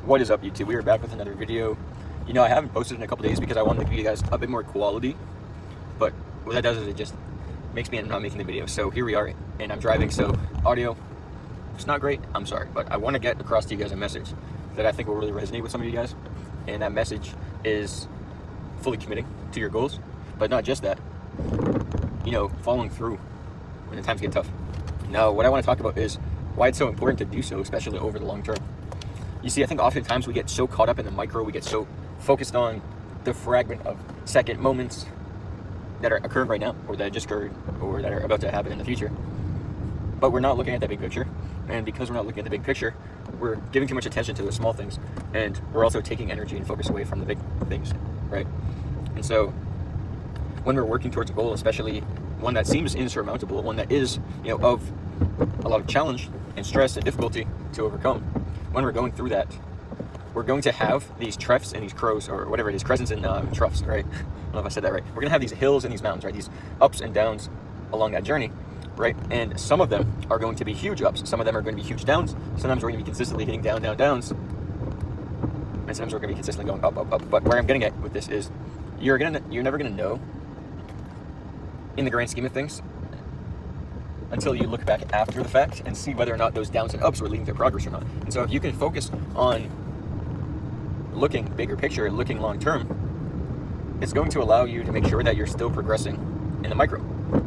What is up, YouTube? We are back with another video. You know, I haven't posted in a couple days because I wanted to give you guys a bit more quality, but what that does is it just makes me end up not making the video. So here we are, and I'm driving, so audio, it's not great, I'm sorry, but I want to get across to you guys a message that I think will really resonate with some of you guys, and that message is fully committing to your goals, but not just that, you know, following through when the times get tough. Now, what I want to talk about is why it's so important to do so, especially over the long term. You see, I think oftentimes we get so caught up in the micro, we get so focused on the fragment of second moments that are occurring right now, or that just occurred, or that are about to happen in the future. But we're not looking at that big picture. And because we're not looking at the big picture, we're giving too much attention to the small things. And we're also taking energy and focus away from the big things, right? And so when we're working towards a goal, especially one that seems insurmountable, one that is, you know, of a lot of challenge and stress and difficulty to overcome, when we're going through that, we're going to have these trefts and these crows, or whatever it is, crescents and troughs, right? I don't know if I said that right. We're going to have these hills and these mountains, right? These ups and downs along that journey, right? And some of them are going to be huge ups. Some of them are going to be huge downs. Sometimes we're going to be consistently hitting downs. And sometimes we're going to be consistently going up. But where I'm getting at with this is you're never going to know in the grand scheme of things until you look back after the fact and see whether or not those downs and ups were leading to progress or not. And so if you can focus on looking bigger picture, looking long term, it's going to allow you to make sure that you're still progressing in the micro.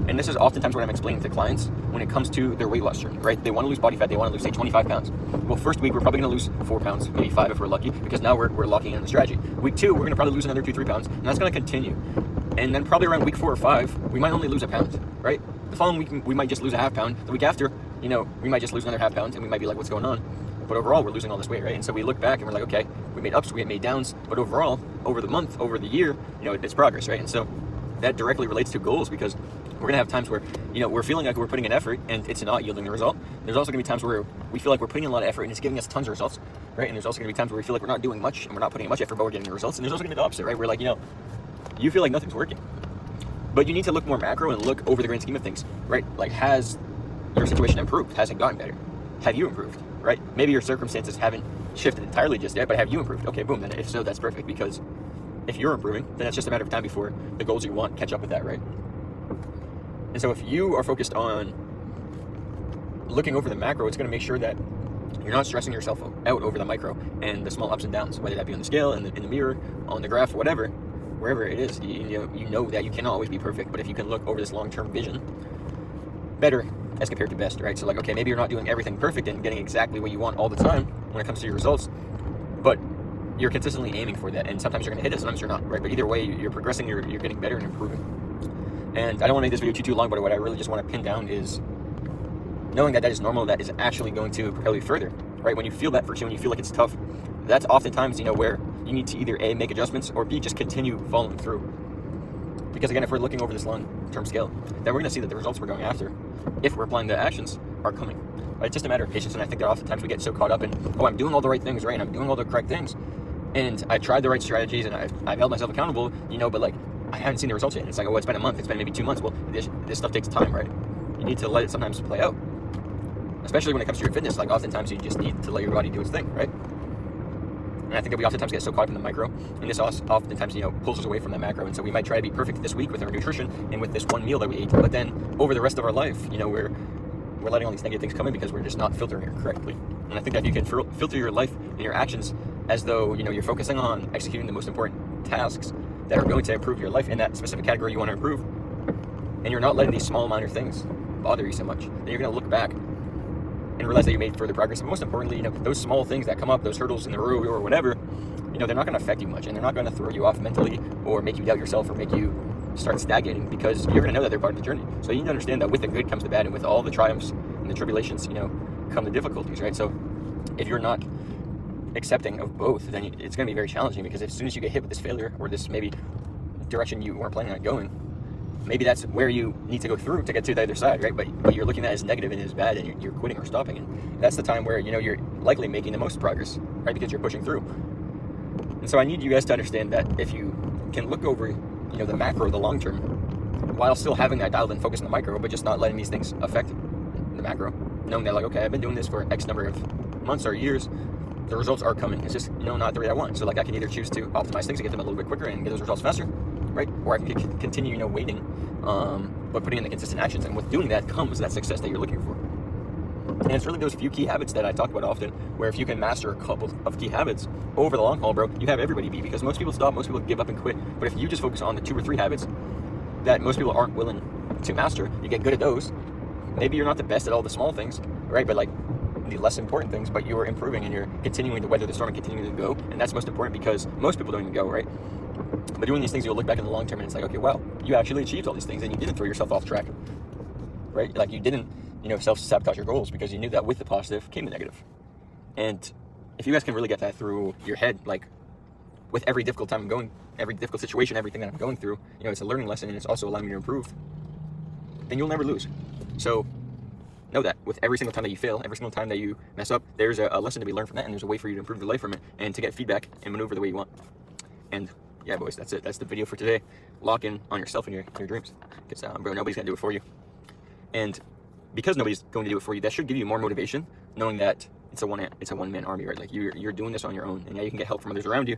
And this is oftentimes what I'm explaining to clients when it comes to their weight loss journey, right? They want to lose body fat, they want to lose, say, 25 pounds. Well, first week, we're probably going to lose 4 pounds, maybe 5 if we're lucky, because now we're locking in the strategy. Week 2, we're going to probably lose another 2-3 pounds, and that's going to continue. And then probably around week 4 or 5, we might only lose a pound, right? The following week, we might just lose a half pound. The week after, you know, we might just lose another half pound, and we might be like, what's going on? But overall, we're losing all this weight, right? And so we look back and we're like, okay, we made ups, we made downs, but overall, over the month, over the year, you know, it's progress, right? And so that directly relates to goals, because we're gonna have times where, you know, we're feeling like we're putting in effort and it's not yielding the result. There's also gonna be times where we feel like we're putting in a lot of effort and it's giving us tons of results, right? And there's also gonna be times where we feel like we're not doing much and we're not putting in much effort, but we're getting the results. And there's also gonna be the opposite, right? We're like, you know, you feel like nothing's working. But you need to look more macro and look over the grand scheme of things, right? Like, has your situation improved? Has it gotten better? Have you improved, right? Maybe your circumstances haven't shifted entirely just yet, but have you improved? Okay, boom, then if so, that's perfect, because if you're improving, then it's just a matter of time before the goals you want catch up with that, right? And so if you are focused on looking over the macro, it's gonna make sure that you're not stressing yourself out over the micro and the small ups and downs, whether that be on the scale, in the mirror, on the graph, whatever. Wherever it is, you know that you cannot always be perfect, but if you can look over this long-term vision, better as compared to best, right? So like, okay, maybe you're not doing everything perfect and getting exactly what you want all the time when it comes to your results, but you're consistently aiming for that, and sometimes you're gonna hit it, sometimes you're not, right? But either way, you're progressing, you're getting better and improving. And I don't want to make this video too long, but what I really just want to pin down is knowing that that is normal, that is actually going to propel you further, right? When you feel that friction, when you feel like it's tough, that's oftentimes, you know, where you need to either A, make adjustments, or B, just continue following through. Because again, if we're looking over this long-term scale, then we're going to see that the results we're going after, if we're applying the actions, are coming. Right? It's just a matter of patience, and I think that oftentimes we get so caught up in, oh, I'm doing all the right things, right? And I'm doing all the correct things, and I tried the right strategies, and I've held myself accountable, you know, but like, I haven't seen the results yet. And it's like, oh, it's been a month, it's been maybe 2 months. Well, this stuff takes time, right? You need to let it sometimes play out. Especially when it comes to your fitness, like oftentimes you just need to let your body do its thing, right? And I think that we oftentimes get so caught up in the micro, and this oftentimes, you know, pulls us away from the macro. And so we might try to be perfect this week with our nutrition and with this one meal that we ate, but then over the rest of our life, you know, we're letting all these negative things come in because we're just not filtering it correctly. And I think that if you can filter your life and your actions as though, you know, you're focusing on executing the most important tasks that are going to improve your life in that specific category you want to improve, and you're not letting these small minor things bother you so much, then you're going to look back and realize that you made further progress. And most importantly, you know, those small things that come up, those hurdles in the road or whatever, you know, they're not going to affect you much, and they're not going to throw you off mentally or make you doubt yourself or make you start stagnating, because you're going to know that they're part of the journey. So you need to understand that with the good comes the bad, and with all the triumphs and the tribulations, you know, come the difficulties, right? So if you're not accepting of both, then it's going to be very challenging, because as soon as you get hit with this failure or this maybe direction you weren't planning on going, maybe that's where you need to go through to get to the other side, right? But you're looking at it as negative and as bad, and you're quitting or stopping, and that's the time where, you know, you're likely making the most progress, right? Because you're pushing through. And so I need you guys to understand that if you can look over, you know, the macro, the long term, while still having that dialed in focus on the micro, but just not letting these things affect the macro, knowing that, like, okay, I've been doing this for X number of months or years, the results are coming. It's just, not the way I want. So like I can either choose to optimize things and get them a little bit quicker and get those results faster, right? Or I can continue, waiting, but putting in the consistent actions. And with doing that comes that success that you're looking for. And it's really those few key habits that I talk about often, where if you can master a couple of key habits over the long haul, bro, you have everybody beat, because most people stop, most people give up and quit. But if you just focus on the 2 or 3 habits that most people aren't willing to master, you get good at those. Maybe you're not the best at all the small things, right? But like the less important things, but you're improving and you're continuing to weather the storm and continuing to go. And that's most important, because most people don't even go, right? But doing these things, you'll look back in the long term and it's like, okay, wow, you actually achieved all these things and you didn't throw yourself off track, right? Like you didn't, self-sabotage your goals, because you knew that with the positive came the negative. And if you guys can really get that through your head, like with every difficult time I'm going, every difficult situation, everything that I'm going through, it's a learning lesson and it's also allowing me to improve, then you'll never lose. So know that with every single time that you fail, every single time that you mess up, there's a lesson to be learned from that, and there's a way for you to improve your life from it and to get feedback and maneuver the way you want. And yeah, boys, that's it. That's the video for today. Lock in on yourself and your dreams, because bro, nobody's gonna do it for you. And because nobody's going to do it for you, that should give you more motivation, knowing that it's a one-man army, right? Like you're doing this on your own, and yeah, you can get help from others around you,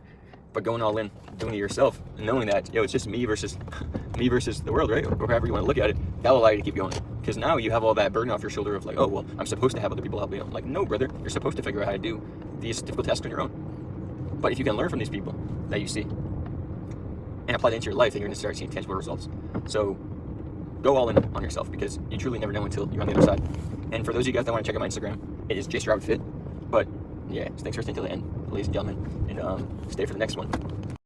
but going all in, doing it yourself, and knowing that it's just me versus the world, right? Or however you want to look at it, that'll allow you to keep going. Because now you have all that burden off your shoulder of like, oh well, I'm supposed to have other people help me out. Like, no, brother, you're supposed to figure out how to do these difficult tasks on your own. But if you can learn from these people that you see and apply that into your life, then you're going to start seeing tangible results. So go all in on yourself, because you truly never know until you're on the other side. And for those of you guys that want to check out my Instagram, it is JaceRobinFit. But yeah, thanks for staying till the end, ladies and gentlemen, and stay for the next one.